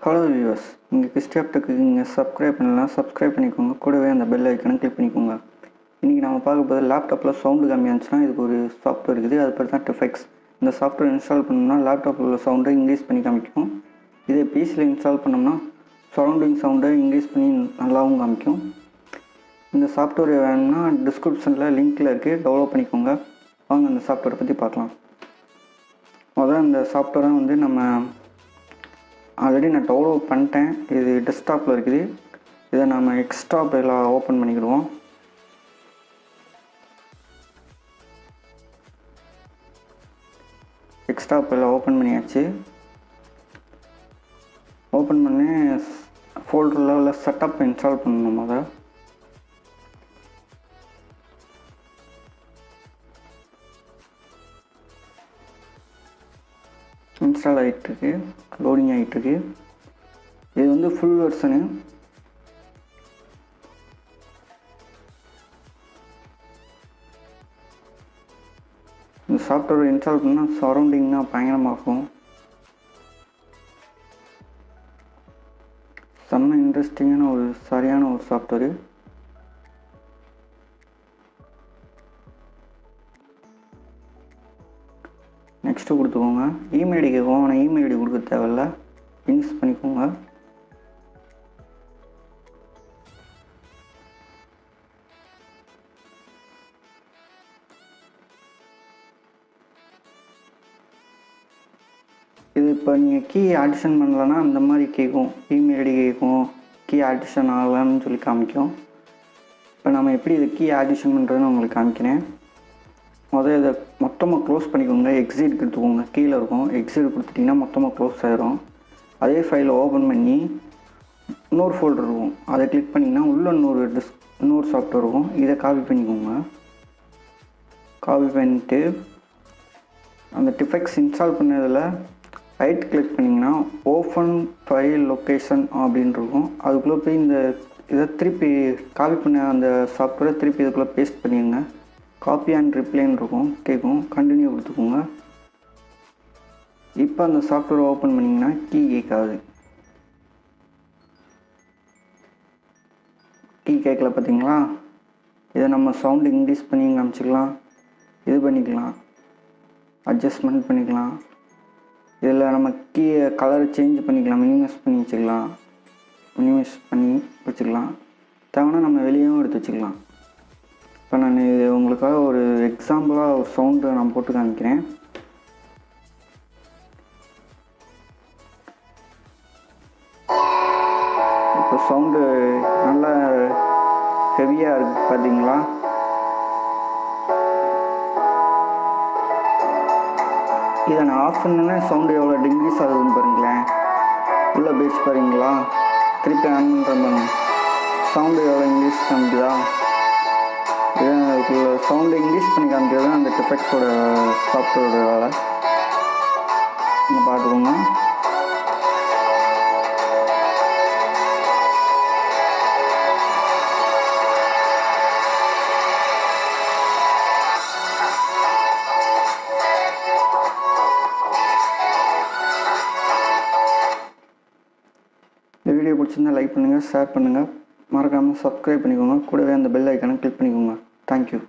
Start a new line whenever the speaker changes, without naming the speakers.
Hello viewers, நீங்கள் கிறிஸ்டியாப்டக்கு நீங்கள் subscribe பண்ணலாம், சப்ஸ்கிரைப் பண்ணிக்கோங்க. கூடவே அந்த பெல் ஐக்கனை கிளிக் பண்ணிக்கோங்க. இன்றைக்கி நம்ம பார்க்க போது லேப்டாப்பில் சவுண்டு கம்மியாச்சுன்னா இதுக்கு ஒரு சாஃப்ட்வேர் இருக்குது. அது பேர் தான் Dfx. இந்த சாஃப்ட்வேர் இன்ஸ்டால் பண்ணோம்னா லேப்டாப்பில் உள்ள சவுண்டை இன்க்ரீஸ் பண்ணி காமிக்கும். இதே பிசியில் இன்ஸ்டால் பண்ணோம்னா சரௌண்டிங் சவுண்டை இன்க்ரீஸ் பண்ணி நல்லாவும் காமிக்கும். இந்த சாஃப்ட்வேர் வேணும்னா டிஸ்கிரிப்ஷனில் லிங்க்கில் இருக்குது, டவுன்லோட் பண்ணிக்கோங்க. வாங்க அந்த சாஃப்ட்வேரை பற்றி பார்க்கலாம். முதல்ல இந்த சாஃப்ட்வேரை நம்ம ஆல்ரெடி நான் டவுன்லோட் பண்ணிட்டேன். இது டெஸ்க்டாப்பில் இருக்குது. இதை நம்ம எக்ஸ்ட்ராப்பில் ஓப்பன் பண்ணிக்கிடுவோம். எக்ஸ்ட்ராப்பில் ஓப்பன் பண்ணியாச்சு. ஓப்பன் பண்ணி ஃபோல்டரில் உள்ள செட்டப் இன்ஸ்டால் பண்ணணும். அதை இன்ஸ்டால் ஆகிட்டுருக்கு, லோடிங் ஆகிட்டுருக்கு. இது ஃபுல் வெர்ஷனு. இந்த சாஃப்ட்வேர் இன்ஸ்டால் பண்ணால் சரௌண்டிங்னா பயங்கரமாகும். செம்ம இன்ட்ரெஸ்டிங்கான சரியான ஒரு சாஃப்ட்வேரு. நெக்ஸ்ட்டு கொடுத்துக்கோங்க. இமெயில் ஐடி கேட்கும், ஆனால் இமெயில் ஐடி கொடுக்க தேவையில்ல, இன்ஸ்ட் பண்ணிக்கோங்க. இது இப்போ நீங்கள் கீ ஆடிஷன் பண்ணலன்னா அந்த மாதிரி கேட்கும். இமெயில் ஐடி கேட்கும், கீ ஆடிஷன் ஆகலான்னு சொல்லி காமிக்கும். இப்போ நம்ம எப்படி இது கீ ஆடிஷன் பண்ணுறதுன்னு உங்களுக்கு காமிக்கிறேன். முதல்ல இதை மொத்தமாக க்ளோஸ் பண்ணிக்கோங்க. எக்ஸிட் கொடுத்துக்கோங்க. கீழே இருக்கும், எக்ஸிட் கொடுத்துட்டிங்கன்னா மொத்தமாக க்ளோஸ் ஆகிரும். அதே ஃபைலை ஓப்பன் பண்ணி இன்னொரு ஃபோல்டர் இருக்கும், அதை கிளிக் பண்ணிங்கன்னா உள்ளே இன்னொரு சாஃப்ட்வேர் இருக்கும். இதை காப்பி பண்ணிக்கோங்க. காப்பி பண்ணிட்டு அந்த Dfx இன்ஸ்டால் பண்ணதில் ரைட் கிளிக் பண்ணிங்கன்னா ஓப்பன் ஃபைல் லொக்கேஷன் அப்படின்னு இருக்கும். அதுக்குள்ளே போய் இதை திருப்பி காப்பி பண்ண அந்த சாஃப்ட்வேரை திருப்பி இதுக்குள்ளே பேஸ்ட் பண்ணிடுங்க. காப்பி அண்ட் ரிப்ளைன்னு இருக்கும், கேட்கும். கண்டினியூ கொடுத்துக்கோங்க. இப்போ அந்த சாஃப்ட்வேர் ஓப்பன் பண்ணிங்கன்னா கீ கேட்காது. கீ கேட்கல பார்த்தீங்களா? இதை நம்ம சவுண்டு இன்க்ரீஸ் பண்ணி காமிச்சிக்கலாம், இது பண்ணிக்கலாம், அட்ஜஸ்ட்மெண்ட் பண்ணிக்கலாம். இதில் நம்ம கீ கலர் சேஞ்ச் பண்ணிக்கலாம், மினிமைஸ் பண்ணி வச்சுக்கலாம், மினிமைஸ் பண்ணி வச்சுக்கலாம். தேவைன்னா நம்ம வெளியேவும் எடுத்து வச்சுக்கலாம். இப்போ நான் இது உங்களுக்காக ஒரு எக்ஸாம்பிளாக ஒரு சவுண்டை நான் போட்டு காமிக்கிறேன். இப்போ சவுண்டு நல்லா ஹெவியாக இருக்குது பார்த்தீங்களா? இதை நான் ஆஃப் பண்ணேன்னா சவுண்டு எவ்வளோ டிக்ரீஸ் ஆகுதுன்னு பாருங்களேன். உள்ளே பேஸ் பாருங்களா? திருப்பி ஆன் பண்ணுற சவுண்டு எவ்வளோ இன்க்ரீஸ் காமிக்குதா? இதுக்குள்ள சவுண்டு இன்க்ரீஸ் பண்ணி காமிக்கிறது தான் அந்த Dfxோட சாஃப்ட்வேரோட வேலை. நீங்கள் பார்த்துக்கோங்க. இந்த வீடியோ பிடிச்சிருந்தா லைக் பண்ணுங்கள், ஷேர் பண்ணுங்கள், மறக்காமல் சப்ஸ்கிரைப் பண்ணிக்கோங்க. கூடவே அந்த பெல் ஐக்கானை கிளிக் பண்ணிக்கோங்க. தேங்க்யூ.